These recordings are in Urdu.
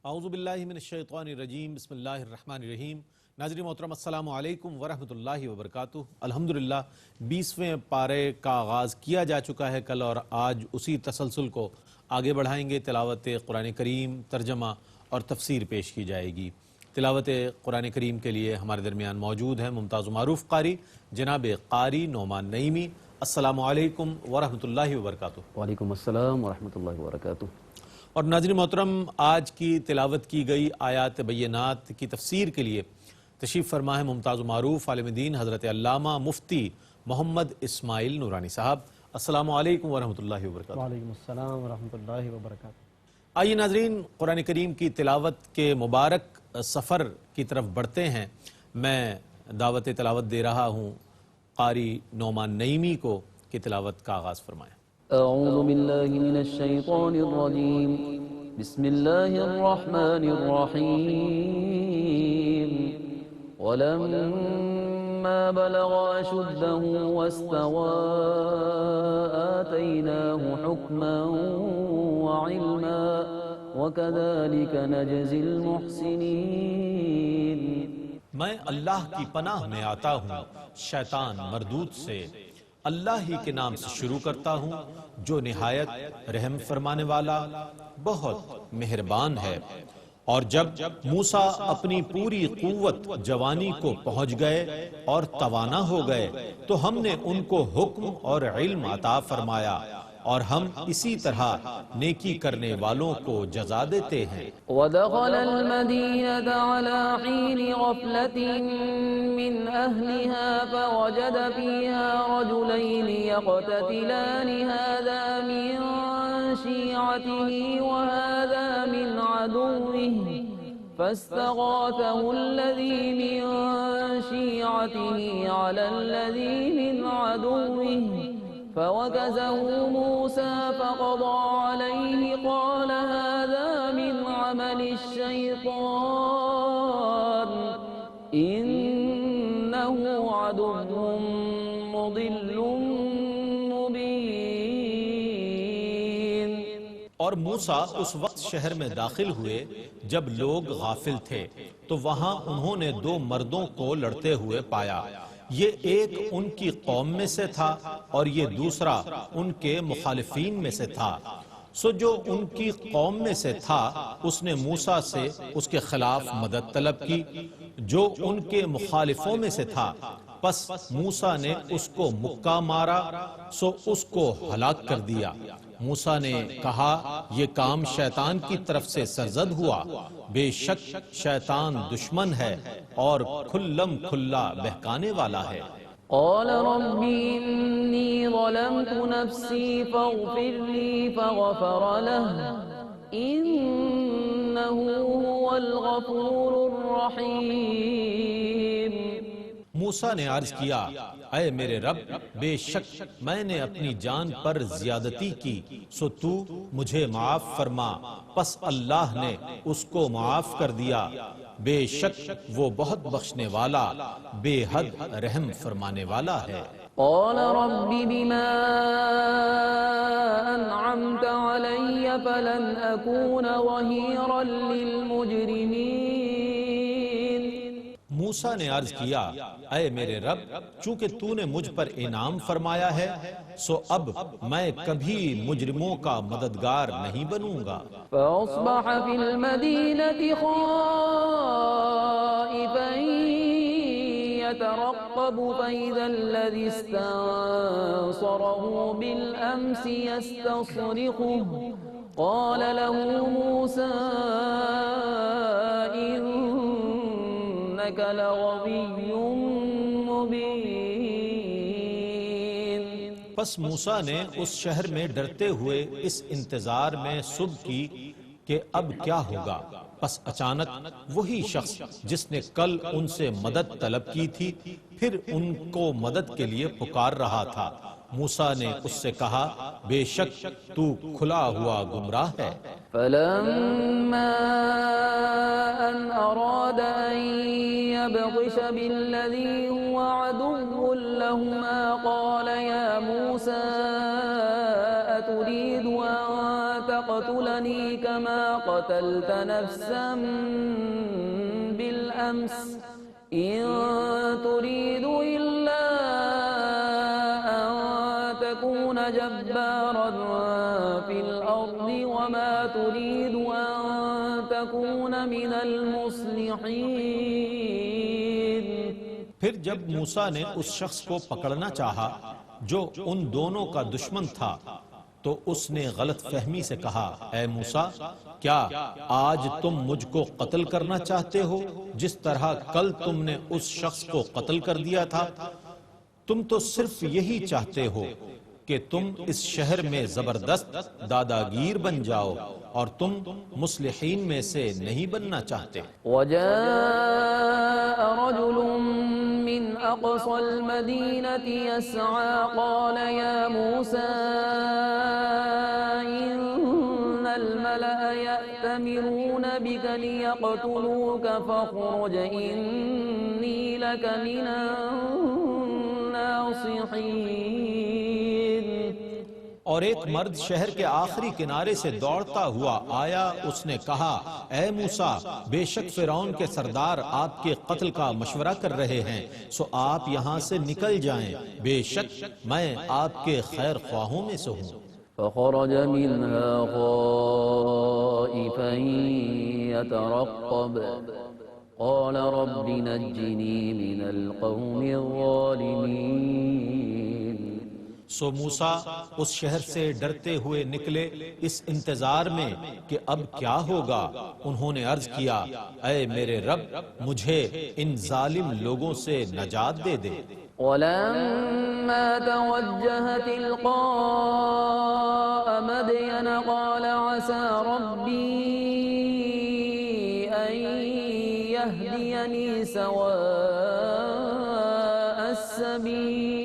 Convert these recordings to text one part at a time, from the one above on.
اعوذ باللہ من الشیطان الرجیم بسم اللہ الرحمن الرحیم۔ ناظرین محترم السلام علیکم ورحمۃ اللہ وبرکاتہ۔ الحمدللہ 20ویں پارے کا آغاز کیا جا چکا ہے کل، اور آج اسی تسلسل کو آگے بڑھائیں گے۔ تلاوت قرآن کریم، ترجمہ اور تفسیر پیش کی جائے گی۔ تلاوت قرآن کریم کے لیے ہمارے درمیان موجود ہیں ممتاز و معروف قاری جناب قاری نعمان نعیمی۔ السلام علیکم ورحمۃ اللہ وبرکاتہ۔ وعلیکم السلام ورحمۃ اللہ وبرکاتہ۔ اور ناظرین محترم، آج کی تلاوت کی گئی آیات بینات کی تفسیر کے لیے تشریف فرما ہے ممتاز و معروف عالم دین حضرت علامہ مفتی محمد اسماعیل نورانی صاحب۔ السلام علیکم ورحمۃ اللہ وبرکاتہ۔ وعلیکم السلام ورحمۃ اللہ وبرکاتہ۔ آئیے ناظرین، قرآن کریم کی تلاوت کے مبارک سفر کی طرف بڑھتے ہیں۔ میں دعوت تلاوت دے رہا ہوں قاری نعمان نعیمی کو کہ تلاوت کا آغاز فرمائیں۔ اعوذ باللہ من الشیطان الرجیم، بسم اللہ الرحمن الرحیم۔ ولما بلغ اشدہ واستوى آتیناہ حکما وعلما وکذلک نجزی المحسنین۔ میں اللہ کی پناہ میں آتا ہوں شیطان مردود سے۔ اللہ ہی کے نام سے شروع کرتا ہوں جو نہایت رحم فرمانے والا بہت مہربان ہے۔ اور جب موسیٰ اپنی پوری قوت جوانی کو پہنچ گئے اور توانا ہو گئے تو ہم نے ان کو حکم اور علم عطا فرمایا، اور ہم اسی طرح نیکی کرنے والوں کو جزا دیتے ہیں۔ ودخل المدينة على حين غفلة من أهلها فوجد فيها رجلين يقتتلان هذا من شيعته وهذا من عدوه فاستغاثه الذي من شيعته على الذي من عدوه فوكزه موسى فقضى عليه قال هذا من عمل الشيطان إنه عدو مضل مبين۔ اور موسیٰ اس وقت شہر میں داخل ہوئے جب لوگ غافل تھے، تو وہاں انہوں نے دو مردوں کو لڑتے ہوئے پایا۔ یہ ایک ان کی قوم میں سے تھا اور یہ دوسرا ان کے مخالفین میں سے تھا۔ سو جو ان کی قوم میں سے تھا اس نے موسیٰ سے اس کے خلاف مدد طلب کی، جو ان کے مخالفوں میں سے تھا پس موسیٰ نے اس کو مکہ مارا، سو اس کو ہلاک کر دیا۔ موسیٰ نے کہا یہ کام شیطان کی طرف سے سرزد ہوا، بے شک شیطان دشمن ہے اور کھلم کھلا بہکانے والا ہے۔ قال رب إني ظلمت نفسي فاغفر لي فغفر له إنه هو الغفور الرحيم۔ موسیٰ نے عرض کیا اے میرے رب، بے شک میں نے اپنی جان پر زیادتی کی، سو تو مجھے معاف فرما۔ پس اللہ نے اس کو معاف کر دیا، بے شک وہ بہت بخشنے والا بے حد رحم فرمانے والا ہے۔ قال رب بما أنعمت علي فلن أكون ظهيرا للمجرمين۔ موسیٰ نے عرض کیا اے میرے رب، چونکہ تو نے مجھ پر انعام فرمایا ہے سو اب میں کبھی مجرموں کا مددگار نہیں بنوں گا۔ فأصبح في المدينة خائفا يترقب فإذا الذي استنصره بالأمس يستصرخه قال له موسى إنك لغوي مبين۔ پس موسیٰ نے اس شہر میں ڈرتے ہوئے اس انتظار میں صبح کی کہ اب کیا ہوگا۔ پس اچانک وہی شخص جس نے کل ان سے مدد طلب کی تھی پھر ان کو مدد کے لیے پکار رہا تھا۔ موسیٰ نے اس سے کہا بے شک تو کھلا ہوا گمراہ ہے۔ فلما أن أراد أن يبطش بالذي هو عدو لهما قال يا موسى أتريد أن تقتلني تقتلني كما قتلت نفسا بالأمس إن تريد إلا أن تكون جبارا في الأرض وما تريد أن تكون من المصلحين. پھر جب موسیٰ نے اس شخص کو پکڑنا چاہا جو ان دونوں کا دشمن تھا تو اس نے غلط فہمی سے کہا اے موسیٰ کیا آج تم مجھ کو قتل کرنا چاہتے ہو جس طرح کل تم نے اس شخص کو قتل کر دیا تھا؟ تم تو صرف یہی چاہتے ہو کہ تم اس شہر میں زبردست داداگیر بن جاؤ اور تم مصلحین میں سے نہیں بننا چاہتے. وجاء رجل من أقصى المدينة يسعى قال يا موسى إن الملأ يأتمرون بك ليقتلوك فاخرج إني لك من الناصحين. اور ایک مرد شہر کے آخری کنارے سے دوڑتا ہوا آیا، اس نے کہا اے موسیٰ بے شک فرعون کے سردار آپ کے قتل کا مشورہ کر رہے ہیں، سو آپ یہاں سے نکل جائیں، بے شک میں آپ کے خیر خواہوں میں سے ہوں. فخرج منها خائفا يترقب قال رب نجني من القوم الظالمين. سو موسیٰ اس شہر سے ڈرتے ہوئے نکلے اس انتظار میں کہ اب کیا ہوگا. انہوں نے عرض کیا اے میرے رب مجھے ان ظالم لوگوں سے نجات دے دے. ولما توجه تلقاء مدين قال عسى ربي أن يهديني سواء السبيل.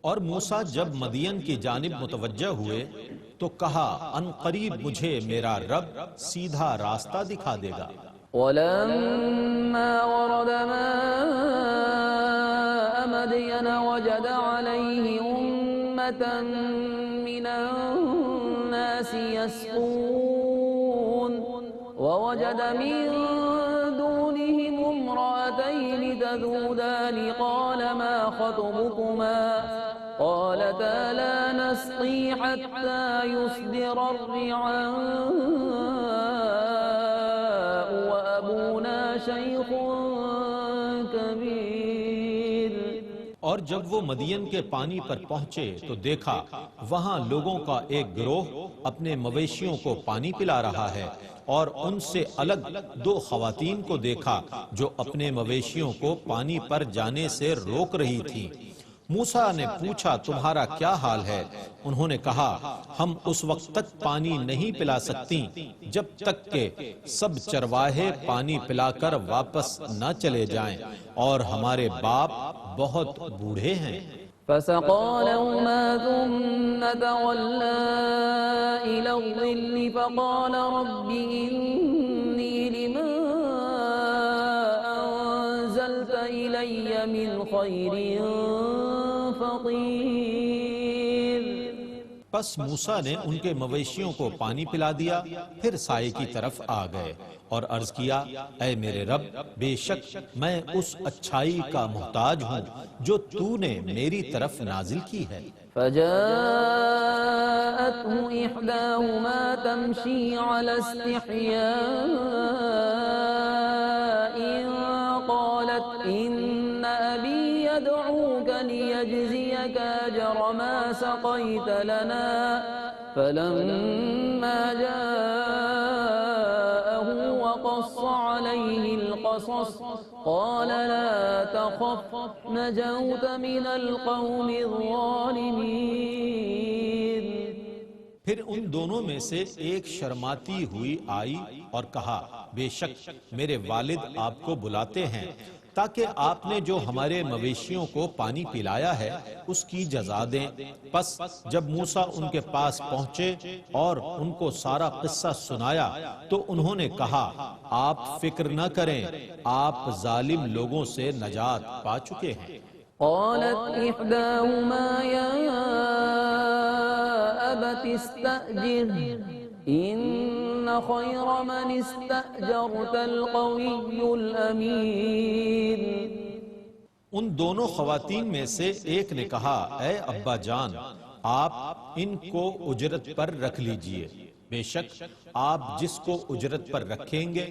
اور موسیٰ جب مدین کی جانب متوجہ ہوئے تو کہا ان قریب مجھے میرا رب سیدھا راستہ دکھا دے گا. ولما ورد ماء مدين وجد عليه أمة من الناس يسقون ووجد من دونهم امرأتين تذودان قال ما خطبكما قالتا لا نسقي حتى يصدر الرعاء وأبونا شيخ كبير. اور جب وہ مدین کے پانی پر پہنچے تو دیکھا وہاں لوگوں کا ایک گروہ اپنے مویشیوں کو پانی پلا رہا ہے، اور ان سے الگ دو خواتین کو دیکھا جو اپنے مویشیوں کو پانی پر جانے سے روک رہی تھی. موسیٰ نے پوچھا تمہارا کیا حال ہے؟ انہوں نے کہا ہم اس وقت تک پانی نہیں پلا سکتی جب تک کہ سب چرواہے پانی پلا کر واپس نہ چلے جائیں، اور ہمارے باپ بہت بوڑھے ہیں. فسقى لهما ثم تولى إلى الظل فقال رب إني لما أنزلت إلي من خير فقير. پس موسیٰ نے ان کے مویشیوں کو پانی پلا دیا، پھر سائے کی طرف آ گئے اور عرض کیا اے میرے رب بے شک میں اس اچھائی کا محتاج ہوں جو تو نے میری طرف نازل کی ہے. فجاءته إحداهما تمشي على استحياء قالت إن أبي يدعوك ليجزيك أجر ما سقيت لنا. فلما جاءه وقص عليه القصص قال لا تخف نجوت من القوم الظالمين. پھر ان دونوں میں سے ایک شرماتی ہوئی آئی اور کہا بے شک میرے والد آپ کو بلاتے ہیں تاکہ آپ نے جو ہمارے مویشیوں کو پانی پلایا ہے اس کی جزا دیں. پس جب موسیٰ ان کے پاس پہنچے اور ان کو سارا قصہ سنایا تو انہوں نے کہا آپ فکر نہ کریں، آپ ظالم لوگوں سے نجات پا چکے ہیں. قالت إحداهما يا أبت استأجره إن خير من استأجرت القوي الأمين۔ ان دونوں خواتین میں سے ایک نے کہا اے ابا جان آپ ان کو اجرت پر رکھ لیجئے، بے شک آپ جس کو اجرت پر رکھیں گے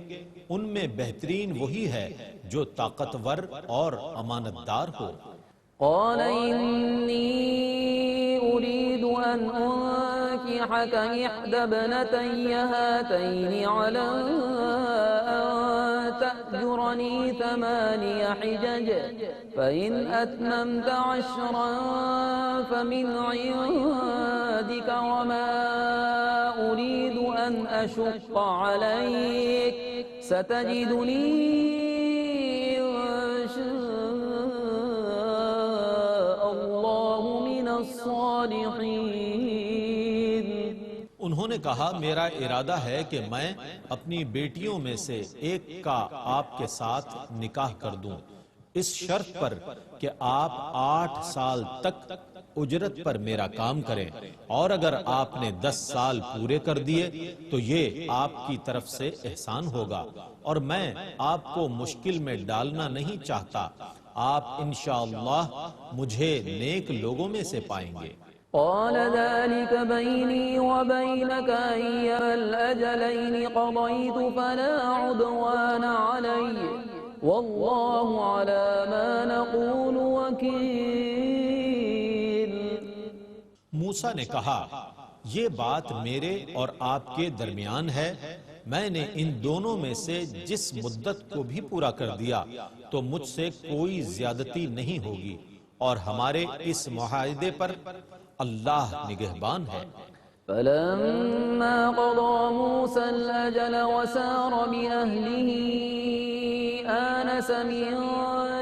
ان میں بہترین وہی ہے جو طاقتور اور امانت دار ہو۔ قال إني أريد أن أنكحك إحدى ابنتي هاتين على أن تأجرني 8 حجج فإن أتممت 10 فمن عندك وما أريد أن أشق عليك ستجدني إن شاء الله من الصالحين۔ انہوں نے کہا میرا ارادہ ہے کہ میں اپنی بیٹیوں میں سے ایک کا آپ کے ساتھ نکاح کر دوں، اس شرط پر کہ آپ 8 سال تک اجرت پر میرا کام کریں، اور اگر آپ نے 10 سال پورے کر دیے تو یہ آپ کی طرف سے احسان ہوگا، اور میں آپ کو مشکل میں ڈالنا نہیں چاہتا، آپ انشاءاللہ مجھے نیک لوگوں میں سے پائیں گے۔ قال ذلك بيني وبينك أيما الأجلين قضيت فلا عدوان علي والله على ما نقول وكيل۔ موسیٰ نے کہا یہ بات میرے اور آپ کے درمیان ہے، میں نے ان دونوں میں سے جس مدت کو بھی پورا کر دیا تو مجھ سے کوئی زیادتی نہیں ہوگی، اور ہمارے اس معاہدے پر اللہ نگہبان ہے۔ فلما قضى موسى الأجل وسار بأهله آنس من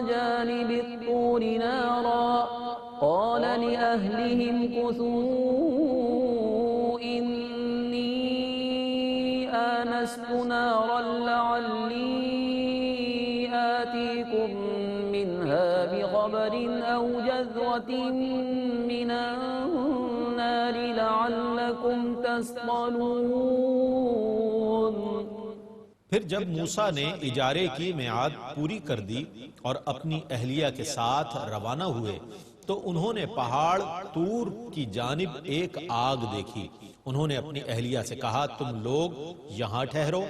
جانب الطور نارا قال لأهلهم كثوا إني آنست نارا لعلي آتيكم منها بخبر أو جذوة من النار لعلكم تصطلون۔ پھر جب موسیٰ نے اجارے کی میعاد پوری کر دی اور اپنی اہلیہ کے ساتھ روانہ ہوئے تو انہوں نے پہاڑ طور کی جانب ایک آگ دیکھی۔ انہوں نے اپنی اہلیہ سے کہا تم لوگ یہاں ٹھہرو،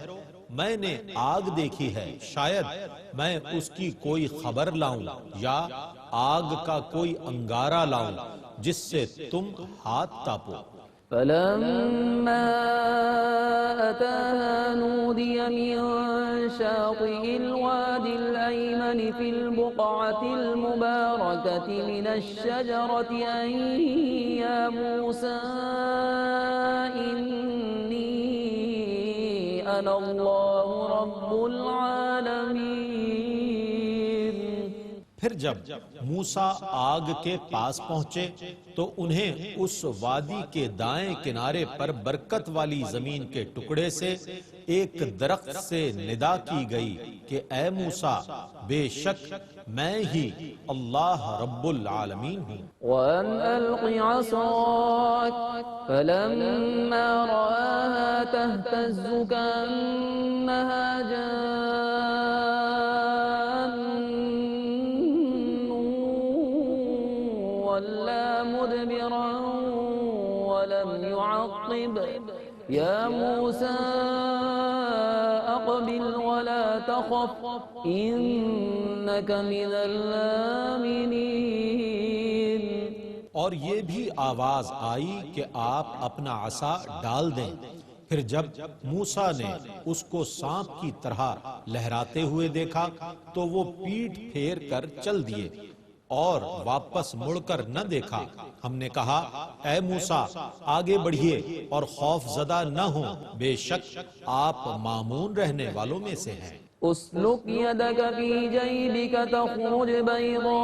میں نے آگ دیکھی ہے، شاید میں اس کی کوئی خبر لاؤں یا آگ کا کوئی انگارہ لاؤں جس سے تم ہاتھ تاپو۔ فلما أتاها نودي من شاطئ الوادي الأيمن في البقعة المباركة من الشجرة أن يا موسى إني أنا الله رب العالمين۔ پھر جب موسیٰ آگ کے پاس پہنچے تو انہیں اس وادی کے دائیں کنارے پر برکت والی زمین کے ٹکڑے سے ایک درخت سے ندا کی گئی کہ اے موسیٰ بے شک میں ہی اللہ رب العالمین ہوں۔ وأن ألق عصاك فلما رآها تهتز كأنها جان ولا مدبرا ولم يعقب يا موسى أقبل ولا تخف إنك من الآمنين۔ اور یہ بھی آواز آئی کہ آپ اپنا عصا ڈال دیں۔ پھر جب موسیٰ نے اس کو سانپ کی طرح لہراتے ہوئے دیکھا تو وہ پیٹھ پھیر کر چل دیے اور واپس مڑ کر نہ دیکھا۔ ہم نے کہا اے موسیٰ آگے بڑھیے اور خوف زدہ نہ ہوں، بے شک آپ مامون رہنے والوں میں سے ہیں۔ اسلک يدك في جيبك تخرج بيضاء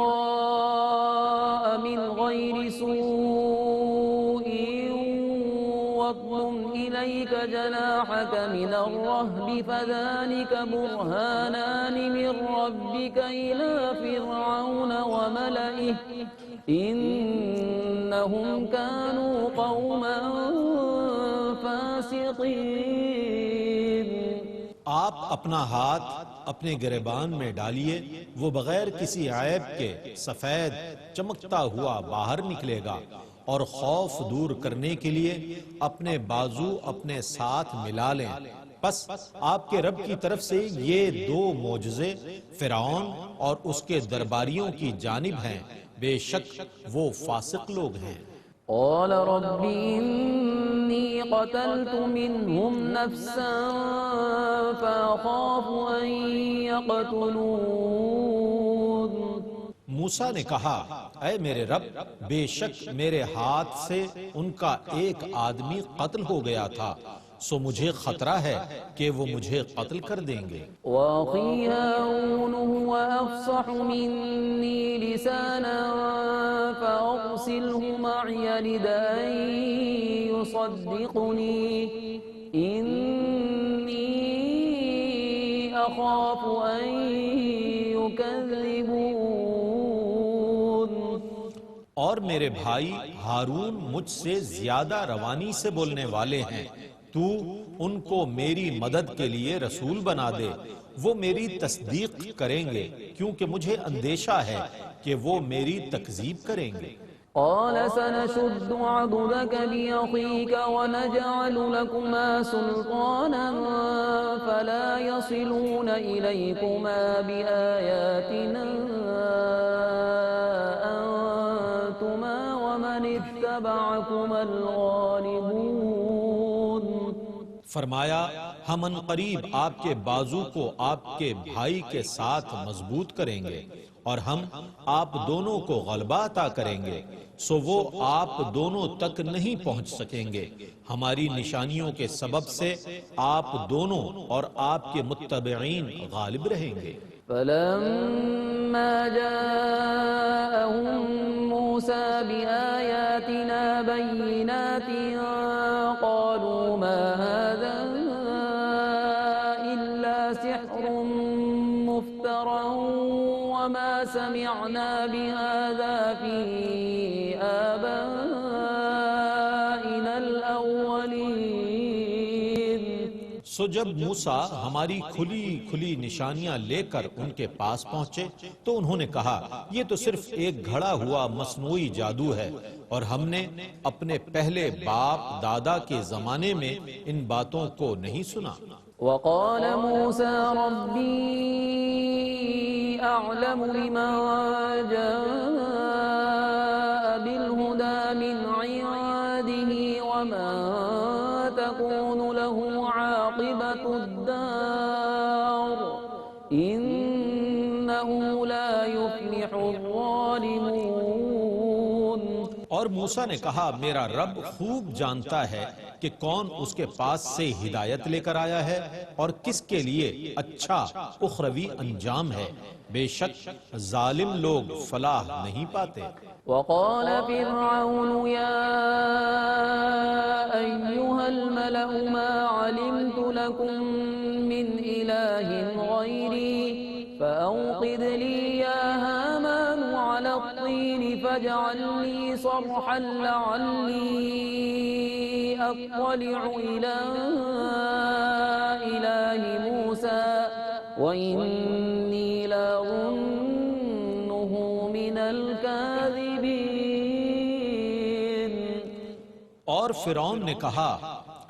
من غير سوء واضم إليك جناحك من الرهب فذلك برهانان من ربك إلى فرعون وملئه إنهم كانوا قوما فاسقين۔ آپ اپنا ہاتھ اپنے گریبان میں ڈالیے، وہ بغیر کسی عیب کے سفید چمکتا ہوا باہر نکلے گا، اور خوف دور کرنے کے لیے اپنے بازو اپنے ساتھ ملا لیں۔ پس آپ کے رب کی طرف سے یہ دو معجزے فرعون اور اس کے درباریوں کی جانب ہیں، بے شک وہ فاسق لوگ ہیں۔ قال رب إني قتلت منهم نفسا فأخاف أن يقتلون۔ موسیٰ نے کہا، اے میرے رب، بے شک میرے ہاتھ سے ان کا ایک آدمی قتل ہو گیا تھا، سو مجھے خطرہ ہے کہ وہ مجھے قتل کر دیں گے۔ وأخي هارون هو أفصح مني لسانا فأرسله معي ردا يصدقني إني أخاف أن يكذبون۔ اور میرے بھائی ہارون مجھ سے زیادہ روانی سے بولنے والے ہیں، تو ان کو میری مدد کے لیے رسول بنا دے، وہ میری تصدیق کریں گے، کیونکہ مجھے اندیشہ ہے کہ وہ میری تکذیب کریں گے۔ قال سنشد عضدك بأخيك ونجعل لكما سلطانا فلا يصلون إليكما بآياتنا أنتما ومن اتبعكما الغالبون۔ فرمایا، ہم عنقریب آپ کے بازو کو آپ کے بھائی کے ساتھ مضبوط کریں گے، اور ہم آپ دونوں کو غلبہ عطا کریں گے، سو وہ آپ دونوں تک نہیں پہنچ سکیں گے، ہماری نشانیوں کے سبب سے آپ دونوں اور آپ کے متبعین غالب رہیں گے۔ فلما جاءهم موسى بآياتنا بينات قالوا ما هذا إلا سحر مفترى وما سمعنا بهذا في آبائنا الأولين۔ سو جب موسیٰ ہماری کھلی کھلی نشانیاں لے کر ان کے پاس پہنچے تو انہوں نے کہا، یہ تو صرف ایک گھڑا ہوا مصنوعی جادو ہے، اور ہم نے اپنے پہلے باپ دادا کے زمانے میں ان باتوں کو نہیں سنا۔ وقال موسى ربي أعلم بمن جاء بالهدى من عنده وما تكون له عاقبة الدار إنه لا يفلح الظالمون۔ اور موسیٰ نے کہا، میرا رب خوب جانتا ہے کہ کون اس کے پاس سے ہدایت لے کر آیا ہے اور کس کے لیے اچھا اخروی انجام ہے، بے شک ظالم لوگ فلاح نہیں پاتے۔ وقال فرعون يا أيها الملأ ما علمت لكم من إله غيري فأوقد لي يا هامان على الطين فاجعل لي صرحا لعلي أطلع إلى إله موسى وإني لأظنه من الكاذبين۔ اور فرعون نے کہا،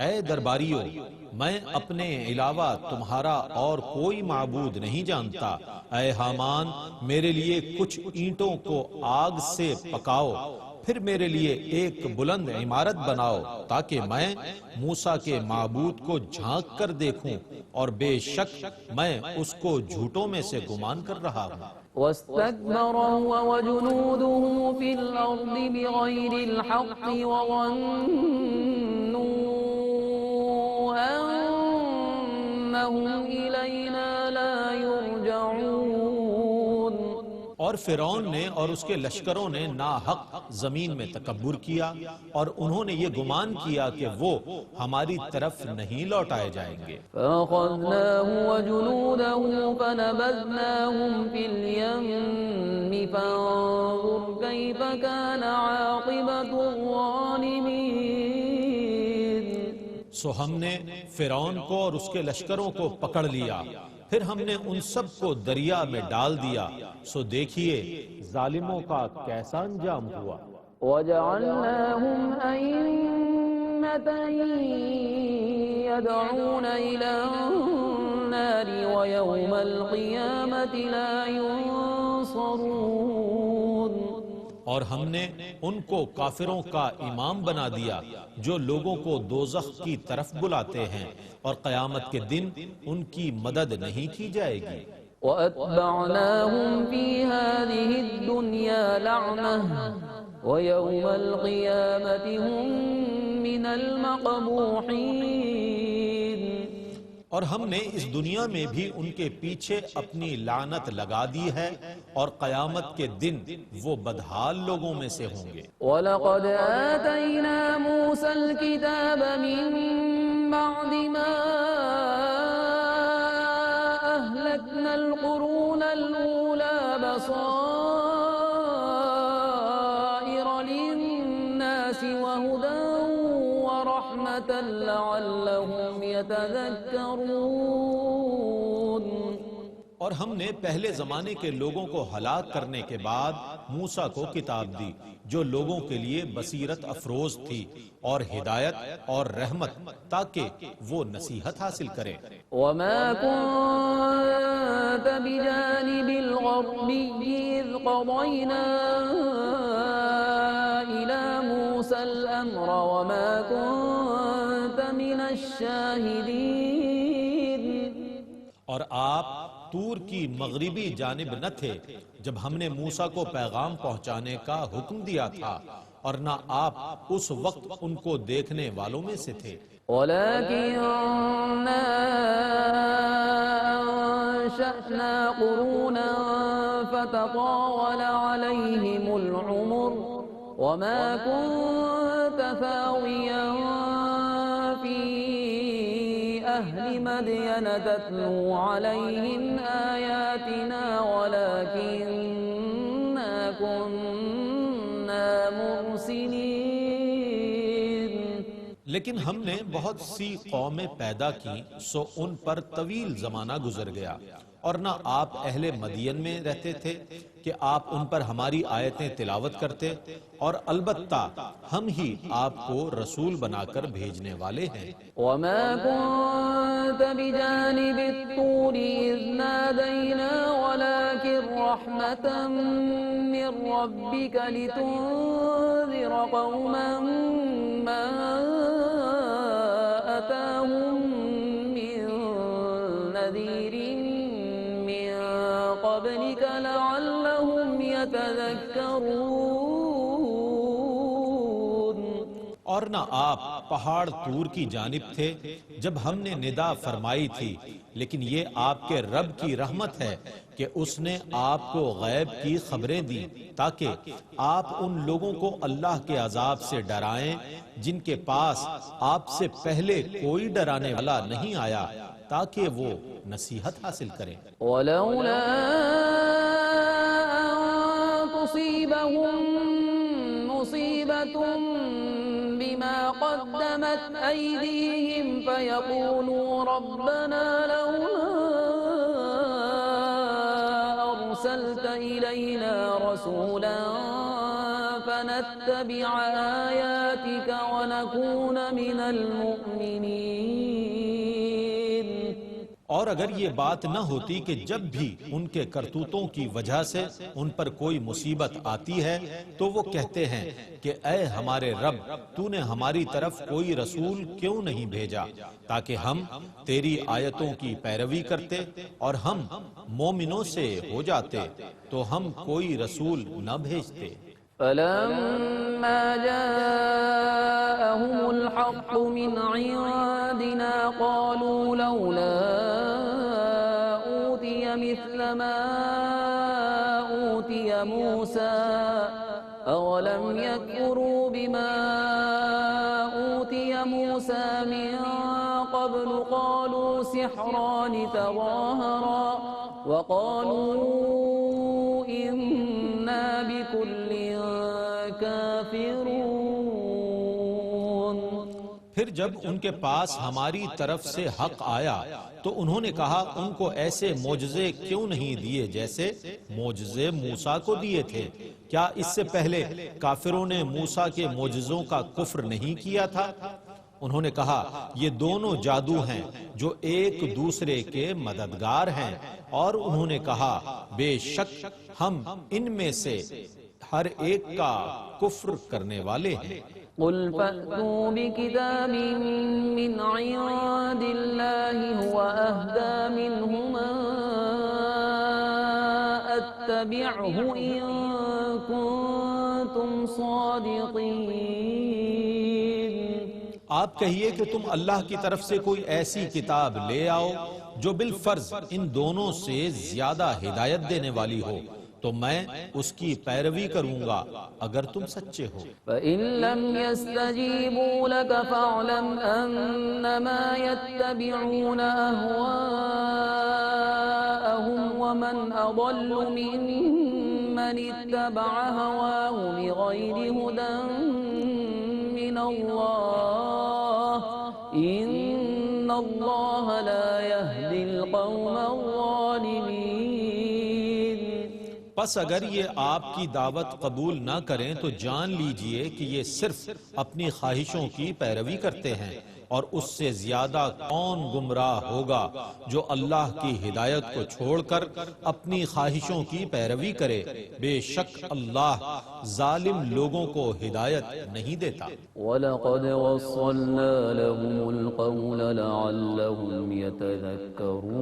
اے درباریوں، میں اپنے علاوہ تمہارا اور کوئی معبود نہیں جانتا، اے حامان میرے لیے کچھ اینٹوں کو آگ سے پکاؤ، پھر میرے لیے ایک بلند عمارت بناؤ تاکہ میں موسیٰ کے معبود کو جھانک کر دیکھوں، اور بے شک میں اس کو جھوٹوں میں سے گمان کر رہا ہوں۔ واستكبر هو وجنوده في الأرض بغير الحق وظنوا أنهم إلينا لا يرجعون۔ اور فرعون نے اور اس کے لشکروں نے ناحق زمین میں تکبر کیا اور انہوں نے یہ گمان کیا کہ وہ ہماری طرف نہیں لوٹائے جائیں گے۔ فأخذناه وجنوده فنبذناهم في اليم فانظر كيف كان عاقبة الظالمين۔ سو ہم نے فرعون کو اور اس کے لشکروں کو پکڑ لیا، پھر ہم نے ان سب کو دریا میں ڈال دیا، سو دیکھیے ظالموں کا کیسا انجام ہوا۔ وجعلناهم أئمة يدعون إلى النار ويوم القيامة لا ينصرون۔ اور ہم نے ان کو کافروں کا امام بنا دیا جو لوگوں کو دوزخ کی طرف بلاتے ہیں، اور قیامت کے دن ان کی مدد نہیں کی جائے گی۔ وَأَتْبَعْنَاهُمْ فِي هَذِهِ الدُّنْيَا لَعْنَةً وَيَوْمَ الْقِيَامَةِ هُمْ مِنَ الْمَقْبُوحِينَ۔ اور ہم نے اس دنیا میں بھی ان کے پیچھے اپنی لعنت لگا دی ہے، اور قیامت کے دن وہ بدحال لوگوں میں سے ہوں گے۔ وَلَقَدْ آتَيْنَا مُوسَى الْكِتَابَ مِن بَعْدِ مَا أَهْلَكْنَا الْقُرُونَ الْأُولَى بَصَائِرَ لِلنَّاسِ وَهُدًى وَرَحْمَةً لَعَلَّهُمْ يَتَذَكَّرُونَ۔ اور ہم نے پہلے زمانے کے لوگوں کو ہلاک کرنے کے بعد موسیٰ کو کتاب دی جو لوگوں کے لیے بصیرت افروز تھی اور ہدایت اور رحمت، تاکہ وہ نصیحت حاصل کریں۔ وَمَا كُنتَ بِجَانِبِ الْغَرْبِيِّ إِذْ قَضَيْنَا إِلَى مُوسَى الْأَمْرَ وَمَا كُنتَ مِنَ الشَّاهِدِينَ۔ اور آپ طور کی مغربی جانب نہ تھے جب ہم نے موسیٰ کو پیغام پہنچانے کا حکم دیا تھا، اور نہ آپ اس وقت ان کو دیکھنے والوں میں سے تھے۔ وَلَكِنَّا أَنشَأْنَا قُرُونًا فَتَطَاوَلَ عَلَيْهِمُ الْعُمُرُ وَمَا كُنتَ ثَاوِيًا فِي أَهْلِ مَدْيَنَ تَتْلُو عَلَيْهِمْ آيَاتِنَا وَلَكِنَّا كُنَّا مُرْسِلِينَ۔ لیکن ہم نے بہت سی قومیں پیدا کی، سو ان پر طویل زمانہ گزر گیا، اور نہ آپ اہل مدین میں رہتے تھے کہ آپ ان پر ہماری آیتیں تلاوت کرتے، اور البتہ ہم ہی آپ کو رسول بنا کر بھیجنے والے ہیں۔ وَمَا كُنتَ بِجَانِبِ الطُّورِ إِذْ نَادَيْنَا وَلَكِنْ رَحْمَةً مِّن رَّبِّكَ لِتُنذِرَ قَوْمًا مَّا أَتَاهُم مِّن نَّذِيرٍ مِّن قَبْلِكَ لَعَلَّهُمْ يَتَذَكَّرُونَ۔ اور نہ آپ پہاڑ طور کی جانب تھے جب ہم نے ندا فرمائی تھی، لیکن یہ آپ کے رب کی رحمت ہے کہ اس نے آپ کو غیب کی خبریں دیں تاکہ آپ ان لوگوں کو اللہ کے عذاب سے ڈرائیں جن کے پاس آپ سے پہلے کوئی ڈرانے والا نہیں آیا، تاکہ وہ نصیحت حاصل کریں۔ وَلَوْلَا أَن تُصِيبَهُم مُّصِيبَةٌ بِمَا قَدَّمَتْ أَيْدِيهِمْ فَيَقُولُوا رَبَّنَا لَوْلَا أَرْسَلْتَ إِلَيْنَا رَسُولًا فَنَتَّبِعَ آيَاتِكَ وَنَكُونَ مِنَ الْمُؤْمِنِينَ۔ اور اگر یہ بات نہ ہوتی کہ جب بھی ان کے کرتوتوں کی وجہ سے ان پر کوئی مصیبت آتی ہے تو وہ کہتے ہیں کہ اے ہمارے رب، تو نے ہماری طرف کوئی رسول کیوں نہیں بھیجا تاکہ ہم تیری آیتوں کی پیروی کرتے اور ہم مومنوں سے ہو جاتے، تو ہم کوئی رسول نہ بھیجتے۔ فَلَمَّا جَاءَهُمُ الْحَقُّ مِنْ عِندِنَا قَالُوا لَوْلَا أُوتِيَ مِثْلَ مَا أُوتِيَ أوتي موسى أولم يكفروا بما أوتي موسى من قبل قالوا سحران تظاهرا وقالوا إنا بكل كافرون. پھر جب ان کے پاس ہماری طرف سے حق آیا تو انہوں نے کہا ان کو ایسے معجزے کیوں نہیں دیے جیسے معجزے موسیٰ کو دیے تھے؟ کیا اس سے پہلے کافروں نے موسیٰ کے معجزوں کا کفر نہیں کیا تھا؟ انہوں نے کہا یہ دونوں جادو ہیں جو ایک دوسرے کے مددگار ہیں، اور انہوں نے کہا بے شک ہم ان میں سے ہر ایک کا کفر کرنے والے ہیں۔ قل فأتوا بكتاب من عند الله هو أهدى منهما أتبعه إن كنتم صادقين. آپ کہیے کہ تم اللہ کی طرف سے کوئی ایسی کتاب لے آؤ جو بالفرض ان دونوں سے زیادہ ہدایت دینے والی ہو تو میں اس کی پیروی کروں گا اگر تم سچے ہو۔ فَإِن لَّمْ يَسْتَجِيبُوا لَكَ فَاعْلَمْ أَنَّمَا يَتَّبِعُونَ أَهْوَاءَهُمْ وَمَنْ أَضَلُّ مِمَّنِ اتَّبَعَ هَوَاهُ بِغَيْرِ هُدًى مِّنَ اللَّهِ إِنَّ اللَّهَ لَا يَهْدِي الْقَوْمَ الظَّالِمِينَ. پس اگر یہ آپ کی دعوت قبول نہ کریں تو جان لیجئے کہ یہ صرف اپنی خواہشوں کی پیروی کرتے ہیں، اور اس سے زیادہ کون گمراہ ہوگا جو اللہ کی ہدایت کو چھوڑ کر اپنی خواہشوں کی پیروی کرے۔ بے شک اللہ ظالم لوگوں کو ہدایت نہیں دیتا۔ وَلَقَدْ وَصَّلْنَا لَهُمُ الْقَوْلَ لَعَلَّهُمْ يَتَذَكَّرُونَ.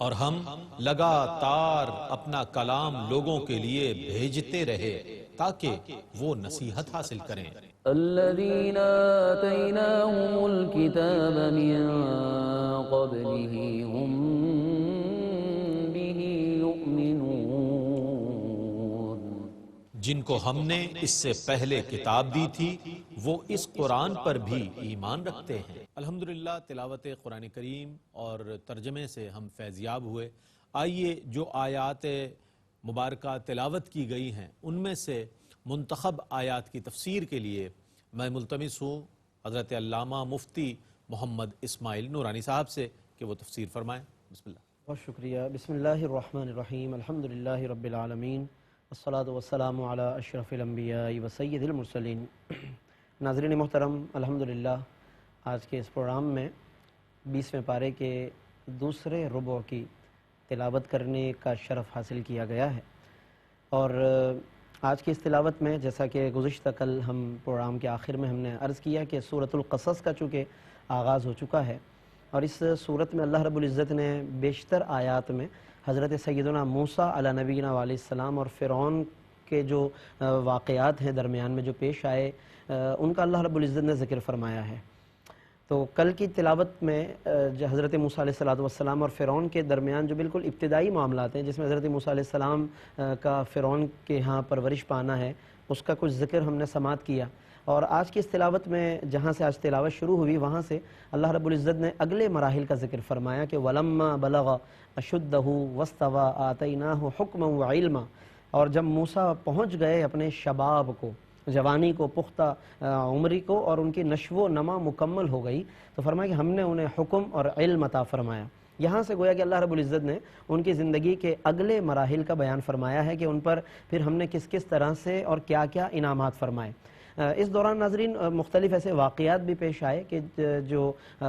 اور ہم لگاتار اپنا کلام لوگوں کے لیے بھیجتے رہے تاکہ وہ نصیحت حاصل کریں۔ الذين آتيناهم الكتاب من قبله هم به يؤمنون. جن کو ہم نے اس سے پہلے کتاب دی تھی وہ اس قرآن پر بھی ایمان رکھتے ہیں۔ الحمدللہ تلاوت قرآن کریم اور ترجمے سے ہم فیضیاب ہوئے۔ آئیے جو آیات مبارکہ تلاوت کی گئی ہیں ان میں سے منتخب آیات کی تفسیر کے لیے میں ملتمس ہوں حضرت علامہ مفتی محمد اسماعیل نورانی صاحب سے کہ وہ تفسیر فرمائیں۔ بسم اللہ۔ بہت شکریہ۔ بسم اللہ الرحمن الرحیم، الحمدللہ رب العالمین، والصلاة والسلام علی اشرف الانبیاء و سید المرسلین۔ ناظرین محترم، الحمدللہ آج کے اس پروگرام میں 20ویں پارے کے دوسرے ربع کی تلاوت کرنے کا شرف حاصل کیا گیا ہے، اور آج کی اس تلاوت میں جیسا کہ گزشتہ کل ہم پروگرام کے آخر میں ہم نے عرض کیا کہ سورۃ القصص کا چونکہ آغاز ہو چکا ہے، اور اس صورت میں اللہ رب العزت نے بیشتر آیات میں حضرت سیدنا موسیٰ علیہ نبینا علیہ السلام اور فرعون کے جو واقعات ہیں درمیان میں جو پیش آئے ان کا اللہ رب العزت نے ذکر فرمایا ہے۔ تو کل کی تلاوت میں حضرت موسیٰ علیہ السلام اور فرعون کے درمیان جو بالکل ابتدائی معاملات ہیں، جس میں حضرت موسیٰ علیہ السلام کا فرعون کے ہاں پرورش پانا ہے، اس کا کچھ ذکر ہم نے سماعت کیا، اور آج کی اس تلاوت میں جہاں سے آج تلاوت شروع ہوئی وہاں سے اللہ رب العزت نے اگلے مراحل کا ذکر فرمایا کہ وَلَمَّا بَلَغَ أَشُدَّهُ وَاسْتَوَىٰ آتَيْنَاهُ حُكْمًا وَعِلْمًا، اور جب موسیٰ پہنچ گئے اپنے شباب کو، جوانی کو، پختہ عمری کو، اور ان کی نشو و نما مکمل ہو گئی، تو فرمایا کہ ہم نے انہیں حکم اور علم عطا فرمایا۔ یہاں سے گویا کہ اللہ رب العزت نے ان کی زندگی کے اگلے مراحل کا بیان فرمایا ہے کہ ان پر پھر ہم نے کس کس طرح سے اور کیا کیا انعامات فرمائے۔ اس دوران ناظرین مختلف ایسے واقعات بھی پیش آئے کہ جو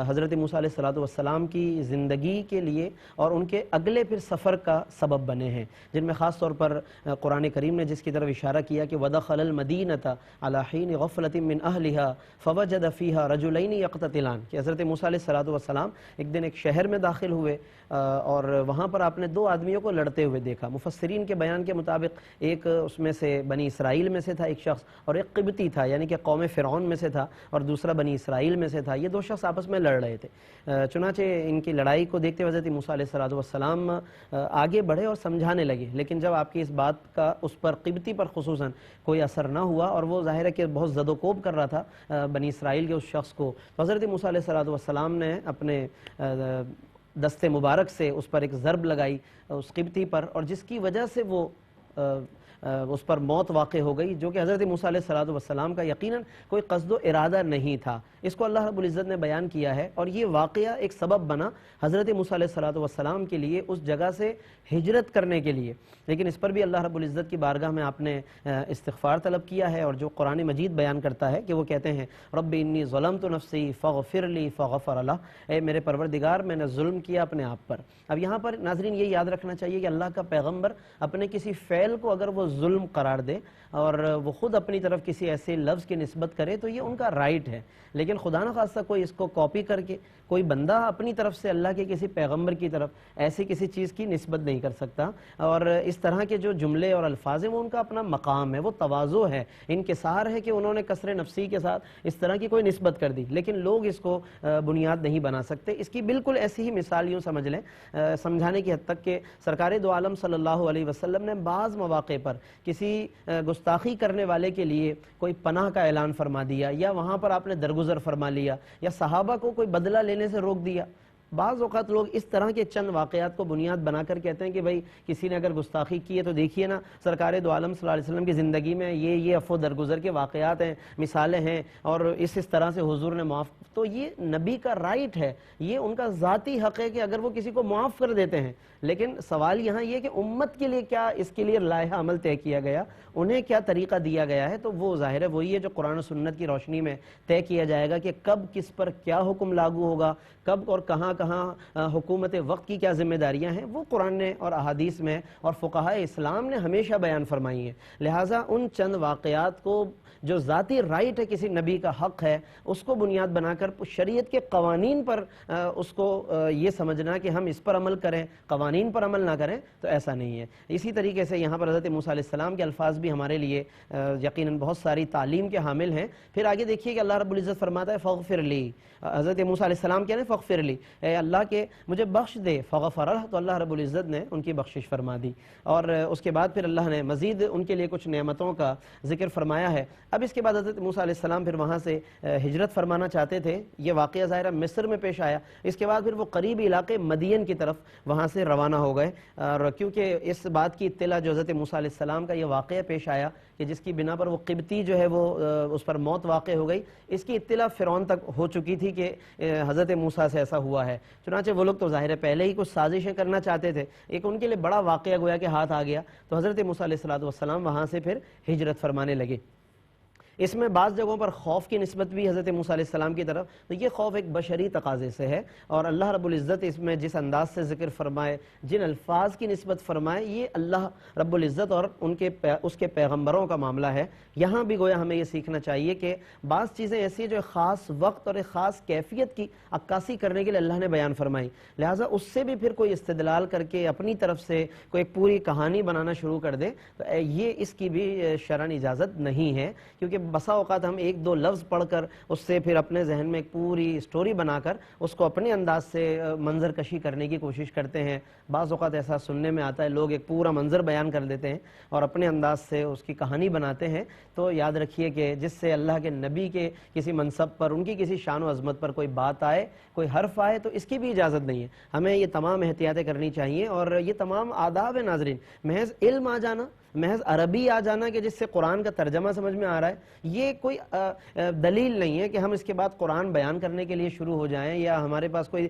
حضرت موسیٰ علیہ السلام کی زندگی کے لیے اور ان کے اگلے پھر سفر کا سبب بنے ہیں، جن میں خاص طور پر قرآن کریم نے جس کی طرف اشارہ کیا کہ وَدَخَلَ الْمَدِينَةَ عَلَى حِينِ غَفْلَةٍ مِّنْ أَهْلِهَا فَوَجَدَ فِيهَا رَجُلَيْنِ يَقْتَتِلَانِ، کہ حضرت موسیٰ علیہ السلام ایک دن ایک شہر میں داخل ہوئے اور وہاں پر آپ نے دو آدمیوں کو لڑتے ہوئے دیکھا۔ مفسرین کے بیان کے مطابق ایک اس میں سے بنی اسرائیل میں سے تھا ایک شخص، اور ایک قبطی تھا تھا، یعنی کہ قوم فرعون میں سے تھا اور دوسرا بنی اسرائیل میں سے تھا، یہ دو شخص آپس میں لڑ رہے تھے۔ چنانچہ ان کی لڑائی کو دیکھتے ہوئے حضرت موسیٰ علیہ السلام آگے بڑھے اور سمجھانے لگے، لیکن جب آپ کی اس بات کا اس پر قبطی پر خصوصاً کوئی اثر نہ ہوا اور وہ ظاہر ہے کہ بہت زد و کوب کر رہا تھا بنی اسرائیل کے اس شخص کو، تو حضرت موسیٰ علیہ السلام نے اپنے دست مبارک سے اس پر ایک ضرب لگائی اس قبطی پر، اور جس کی وجہ سے وہ اس پر موت واقع ہو گئی، جو کہ حضرت موسیٰ علیہ السلام کا یقیناً کوئی قصد و ارادہ نہیں تھا۔ اس کو اللہ رب العزت نے بیان کیا ہے، اور یہ واقعہ ایک سبب بنا حضرت موسیٰ علیہ السلام کے لیے اس جگہ سے ہجرت کرنے کے لیے، لیکن اس پر بھی اللہ رب العزت کی بارگاہ میں آپ نے استغفار طلب کیا ہے، اور جو قرآن مجید بیان کرتا ہے کہ وہ کہتے ہیں رب انی ظلمت نفسی فاغفر لی فغفر لہ، اے میرے پروردگار میں نے ظلم کیا اپنے آپ پر۔ اب یہاں پر ناظرین یہ یاد رکھنا چاہیے کہ اللہ کا پیغمبر اپنے کسی فعل کو اگر وہ ظلم قرار دے اور وہ خود اپنی طرف کسی ایسے لفظ کی نسبت کرے تو یہ ان کا رائٹ ہے، لیکن خدا نخواستہ کوئی اس کو کاپی کر کے کوئی بندہ اپنی طرف سے اللہ کے کسی پیغمبر کی طرف ایسی کسی چیز کی نسبت نہیں کر سکتا۔ اور اس طرح کے جو جملے اور الفاظ ہیں وہ ان کا اپنا مقام ہے، وہ تواضع ہے، انکسار ہے کہ انہوں نے کسر نفسی کے ساتھ اس طرح کی کوئی نسبت کر دی، لیکن لوگ اس کو بنیاد نہیں بنا سکتے۔ اس کی بالکل ایسی ہی مثال یوں سمجھ لیں، سمجھانے کی حد تک کہ سرکار دو عالم صلی اللہ علیہ وسلم نے بعض مواقع پر کسی گستاخی کرنے والے کے لیے کوئی پناہ کا اعلان فرما دیا، یا وہاں پر آپ نے درگزر فرما لیا، یا صحابہ کو کوئی بدلہ لینے سے روک دیا۔ بعض اوقات لوگ اس طرح کے چند واقعات کو بنیاد بنا کر کہتے ہیں کہ بھائی کسی نے اگر گستاخی کی ہے تو دیکھیے نا سرکار دو عالم صلی اللہ علیہ وسلم کی زندگی میں یہ عفو درگزر کے واقعات ہیں، مثالیں ہیں، اور اس طرح سے حضور نے معاف، تو یہ نبی کا رائٹ ہے، یہ ان کا ذاتی حق ہے کہ اگر وہ کسی کو معاف کر دیتے ہیں، لیکن سوال یہاں یہ کہ امت کے لیے کیا اس کے لیے لائحہ عمل طے کیا گیا، انہیں کیا طریقہ دیا گیا ہے، تو وہ ظاہر ہے وہی ہے جو قرآن و سنت کی روشنی میں طے کیا جائے گا کہ کب کس پر کیا حکم لاگو ہوگا، کب اور کہاں حکومت وقت کی کیا ذمہ داریاں ہیں، وہ قرآن نے اور احادیث میں اور فقہائے اسلام نے ہمیشہ بیان فرمائی ہیں۔ لہٰذا ان چند واقعات کو جو ذاتی رائٹ ہے کسی نبی کا حق ہے، اس کو بنیاد بنا کر شریعت کے قوانین پر اس کو یہ سمجھنا کہ ہم اس پر عمل کریں، قوانین پر عمل نہ کریں، تو ایسا نہیں ہے۔ اسی طریقے سے یہاں پر حضرت موسیٰ علیہ السلام کے الفاظ بھی ہمارے لیے یقیناً بہت ساری تعلیم کے حامل ہیں۔ پھر آگے دیکھیے کہ اللہ رب العزت فرماتا ہے فغفر لی، حضرت موسیٰ علیہ السلام کہنے فغفر لی، اے اللہ کے مجھے بخش دے، فغفر لہ، تو اللہ رب العزت نے ان کی بخشش فرما دی، اور اس کے بعد پھر اللہ نے مزید ان کے لیے کچھ نعمتوں کا ذکر فرمایا ہے۔ اب اس کے بعد حضرت موسیٰ علیہ السلام پھر وہاں سے ہجرت فرمانا چاہتے تھے، یہ واقعہ ظاہرہ مصر میں پیش آیا، اس کے بعد پھر وہ قریبی علاقے مدین کی طرف وہاں سے روانہ ہو گئے، اور کیونکہ اس بات کی اطلاع جو حضرت موسیٰ علیہ السلام کا یہ واقعہ پیش آیا کہ جس کی بنا پر وہ قبطی جو ہے وہ اس پر موت واقع ہو گئی، اس کی اطلاع فرعون تک ہو چکی تھی کہ حضرت موسیٰ سے ایسا ہوا ہے، چنانچہ وہ لوگ تو ظاہر ہے پہلے ہی کچھ سازشیں کرنا چاہتے تھے، ایک ان کے لیے بڑا واقعہ گویا کہ ہاتھ آ گیا، تو حضرت موسیٰ علیہ السلام وہاں سے پھر ہجرت فرمانے لگے۔ اس میں بعض جگہوں پر خوف کی نسبت بھی حضرت موسیٰ علیہ السلام کی طرف، تو یہ خوف ایک بشری تقاضے سے ہے، اور اللہ رب العزت اس میں جس انداز سے ذکر فرمائے، جن الفاظ کی نسبت فرمائے، یہ اللہ رب العزت اور اس کے پیغمبروں کا معاملہ ہے۔ یہاں بھی گویا ہمیں یہ سیکھنا چاہیے کہ بعض چیزیں ایسی ہیں جو خاص وقت اور ایک خاص کیفیت کی عکاسی کرنے کے لیے اللہ نے بیان فرمائی، لہٰذا اس سے بھی پھر کوئی استدلال کر کے اپنی طرف سے کوئی پوری کہانی بنانا شروع کر دے، تو یہ اس کی بھی شرعاً اجازت نہیں ہے، کیونکہ بسا اوقات ہم ایک دو لفظ پڑھ کر اس سے پھر اپنے ذہن میں ایک پوری سٹوری بنا کر اس کو اپنے انداز سے منظر کشی کرنے کی کوشش کرتے ہیں۔ بعض اوقات ایسا سننے میں آتا ہے، لوگ ایک پورا منظر بیان کر دیتے ہیں اور اپنے انداز سے اس کی کہانی بناتے ہیں، تو یاد رکھیے کہ جس سے اللہ کے نبی کے کسی منصب پر، ان کی کسی شان و عظمت پر کوئی بات آئے، کوئی حرف آئے، تو اس کی بھی اجازت نہیں ہے۔ ہمیں یہ تمام احتیاطیں کرنی چاہیے، اور یہ تمام آداب ہیں ناظرین، محض علم آ جانا، محض عربی آ جانا کہ جس سے قرآن کا ترجمہ سمجھ میں آ رہا ہے، یہ کوئی دلیل نہیں ہے کہ ہم اس کے بعد قرآن بیان کرنے کے لیے شروع ہو جائیں، یا ہمارے پاس کوئی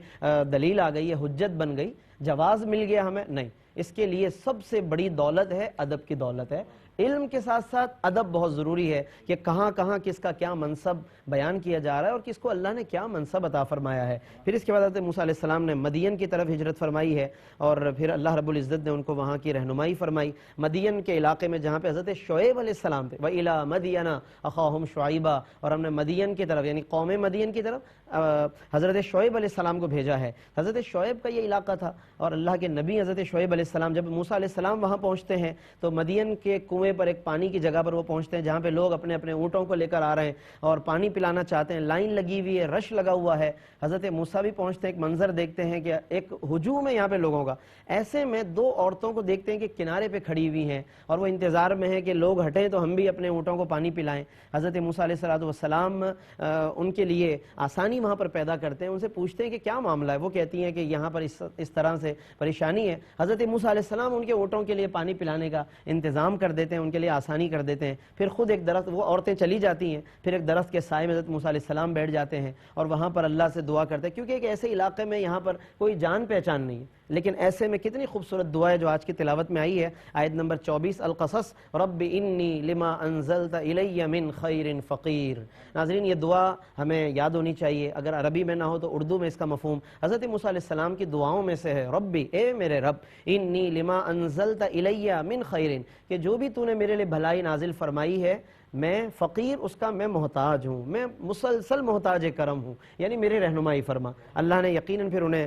دلیل آ گئی ہے، حجت بن گئی، جواز مل گیا ہمیں، نہیں۔ اس کے لیے سب سے بڑی دولت ہے ادب کی دولت ہے۔ علم کے ساتھ ساتھ ادب بہت ضروری ہے کہ کہاں کہاں کس کا کیا منصب بیان کیا جا رہا ہے اور کس کو اللہ نے کیا منصب عطا فرمایا ہے۔ پھر اس کے بعد حضرت موسیٰ علیہ السلام نے مدین کی طرف ہجرت فرمائی ہے، اور پھر اللہ رب العزت نے ان کو وہاں کی رہنمائی فرمائی۔ مدین کے علاقے میں جہاں پہ حضرت شعیب علیہ السلام تھے، وَإِلَىٰ مَدْيَنَ أَخَاهُمْ شُعَيْبًا، اور ہم نے مدین کی طرف یعنی قوم مدین کی طرف حضرت شعیب علیہ السلام کو بھیجا ہے۔ حضرت شعیب کا یہ علاقہ تھا، اور اللہ کے نبی حضرت شعیب علیہ السلام جب موسیٰ علیہ السلام وہاں پہنچتے ہیں تو مدین کے کنویں کنویں پر ایک پانی کی جگہ پر وہ پہنچتے ہیں جہاں پہ لوگ اپنے اپنے اونٹوں کو لے کر آ رہے ہیں اور پانی پلانا چاہتے ہیں، لائن لگی ہوئی ہے، رش لگا ہوا ہے۔ حضرت موسیٰ بھی پہنچتے ہیں، ایک منظر دیکھتے ہیں کہ ایک ہجوم ہے یہاں پہ لوگوں کا۔ ایسے میں دو عورتوں کو دیکھتے ہیں کہ کنارے پہ کھڑی ہوئی ہیں اور وہ انتظار میں ہیں کہ لوگ ہٹیں تو ہم بھی اپنے اونٹوں کو پانی پلائیں۔ حضرت موسیٰ علیہ السلام ان کے لیے آسانی وہاں پر پیدا کرتے ہیں، ان سے پوچھتے ہیں کہ کیا معاملہ ہے۔ وہ کہتی ہیں کہ یہاں پر اس طرح سے پریشانی ہے۔ حضرت موسیٰ علیہ السلام ان کے اونٹوں کے لیے پانی پلانے کا انتظام کر دیتے ہیں، ان کے لیے آسانی کر دیتے ہیں۔ پھر خود ایک درخت، وہ عورتیں چلی جاتی ہیں، پھر ایک درخت کے سائے میں حضرت موسیٰ علیہ السلام بیٹھ جاتے ہیں اور وہاں پر اللہ سے دعا کرتے ہیں، کیونکہ ایک ایسے علاقے میں یہاں پر کوئی جان پہچان نہیں ہے، لیکن ایسے میں کتنی خوبصورت دعا ہے جو آج کی تلاوت میں آئی ہے، آیت نمبر 24 القصص، رب انی لما انزلت الی من خیر فقیر۔ ناظرین یہ دعا ہمیں یاد ہونی چاہیے، اگر عربی میں نہ ہو تو اردو میں اس کا مفہوم حضرت موسیٰ علیہ السلام کی دعاؤں میں سے ہے، ربی اے میرے رب، انی لما انزلت الی من خیر، کہ جو بھی تو نے میرے لیے بھلائی نازل فرمائی ہے میں فقیر اس کا، میں محتاج ہوں، میں مسلسل محتاج کرم ہوں، یعنی میری رہنمائی فرما۔ اللہ نے یقیناً پھر انہیں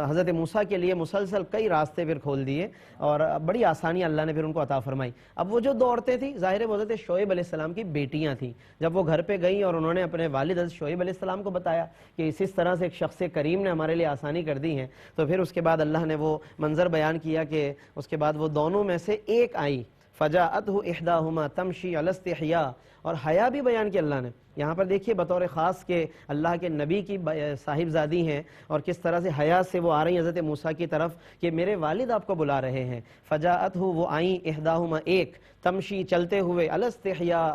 حضرت موسیٰ کے لیے مسلسل کئی راستے پھر کھول دیے اور بڑی آسانی اللہ نے پھر ان کو عطا فرمائی۔ اب وہ جو دو عورتیں تھیں ظاہر ہے وہ حضرت شعیب علیہ السلام کی بیٹیاں تھیں۔ جب وہ گھر پہ گئیں اور انہوں نے اپنے والد حضرت شعیب علیہ السلام کو بتایا کہ اس طرح سے ایک شخص کریم نے ہمارے لیے آسانی کر دی ہے، تو پھر اس کے بعد اللہ نے وہ منظر بیان کیا کہ اس کے بعد وہ دونوں میں سے ایک آئی، فجاءتہ احداہما تمشی علی استحیاء، اور حیا بھی بیان کی اللہ نے۔ یہاں پر دیکھیے بطور خاص کہ اللہ کے نبی کی صاحبزادی ہیں اور کس طرح سے حیا سے وہ آ رہی ہیں حضرت موسیٰ کی طرف کہ میرے والد آپ کو بلا رہے ہیں۔ فجاءتہ، وہ آئیں، احداہما ایک، تمشی چلتے ہوئے، علی استحیاء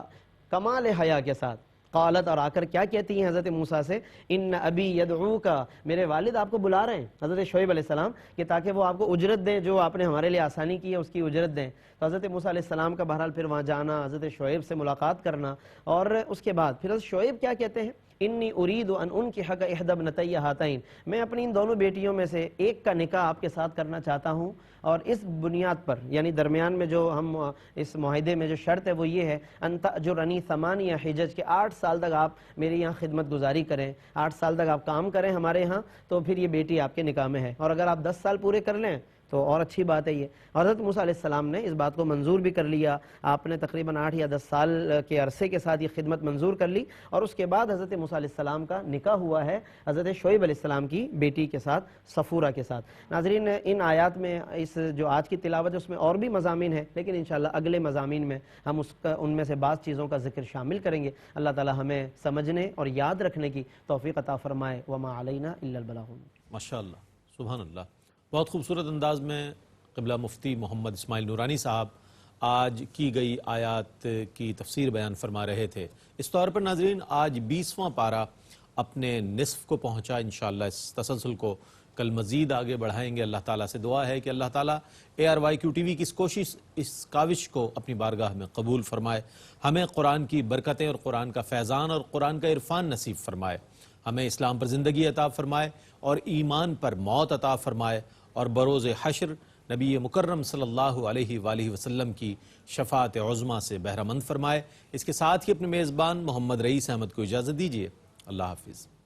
کمال حیا کے ساتھ، قالت اور آ کر کیا کہتی ہیں حضرت موسیٰ سے، ان ابی یدعوک، میرے والد آپ کو بلا رہے ہیں، حضرت شعیب علیہ السلام، کہ تاکہ وہ آپ کو اجرت دیں، جو آپ نے ہمارے لیے آسانی کی ہے اس کی اجرت دیں۔ تو حضرت موسیٰ علیہ السلام کا بہرحال پھر وہاں جانا، حضرت شعیب سے ملاقات کرنا، اور اس کے بعد پھر حضرت شعیب کیا کہتے ہیں، انی ارید ان انکحک احدی ابنتی ہاتین، میں اپنی ان دونوں بیٹیوں میں سے ایک کا نکاح آپ کے ساتھ کرنا چاہتا ہوں، اور اس بنیاد پر، یعنی درمیان میں جو ہم اس معاہدے میں جو شرط ہے وہ یہ ہے، ان تأجرنی 8 حجج، کہ 8 سال تک آپ میری یہاں خدمت گزاری کریں، 8 سال تک آپ کام کریں ہمارے یہاں، تو پھر یہ بیٹی آپ کے نکاح میں ہے، اور اگر آپ 10 سال پورے کر لیں تو اور اچھی بات ہے یہ۔ حضرت موسیٰ علیہ السلام نے اس بات کو منظور بھی کر لیا، آپ نے تقریباً 8 یا 10 سال کے عرصے کے ساتھ یہ خدمت منظور کر لی، اور اس کے بعد حضرت موسیٰ علیہ السلام کا نکاح ہوا ہے حضرت شعیب علیہ السلام کی بیٹی کے ساتھ، صفورہ کے ساتھ۔ ناظرین ان آیات میں اس جو آج کی تلاوت ہے اس میں اور بھی مضامین ہیں، لیکن انشاءاللہ اگلے مضامین میں ہم ان میں سے بعض چیزوں کا ذکر شامل کریں گے۔ اللہ تعالی ہمیں سمجھنے اور یاد رکھنے کی توفیق عطا فرمائے، وما علینا الا البلاغ۔ ماشاءاللہ، سبحان اللہ، بہت خوبصورت انداز میں قبلہ مفتی محمد اسماعیل نورانی صاحب آج کی گئی آیات کی تفسیر بیان فرما رہے تھے۔ اس طور پر ناظرین آج 20واں پارہ اپنے نصف کو پہنچا، انشاءاللہ اس تسلسل کو کل مزید آگے بڑھائیں گے۔ اللہ تعالیٰ سے دعا ہے کہ اللہ تعالیٰ ARYQ TV کی اس کاوش کو اپنی بارگاہ میں قبول فرمائے، ہمیں قرآن کی برکتیں اور قرآن کا فیضان اور قرآن کا عرفان نصیب فرمائے، ہمیں اسلام پر زندگی عطا فرمائے اور ایمان پر موت عطا فرمائے، اور بروز حشر نبی مکرم صلی اللہ علیہ وآلہ وسلم کی شفاعت عظمیٰ سے بہرہ مند فرمائے۔ اس کے ساتھ ہی اپنے میزبان محمد رئیس احمد کو اجازت دیجیے، اللہ حافظ۔